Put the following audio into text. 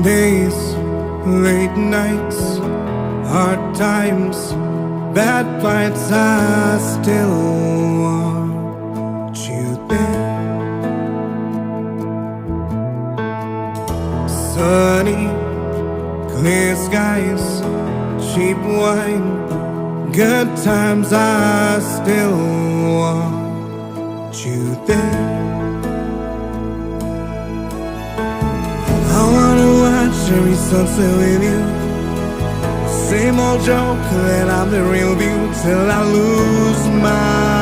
days, late nights, hard times, bad fights, I still want you there. Sunny, clear skies, cheap wine, good times, I still want you there. I wanna watch every sunset with you. Same old joke that I'm the real view till I lose my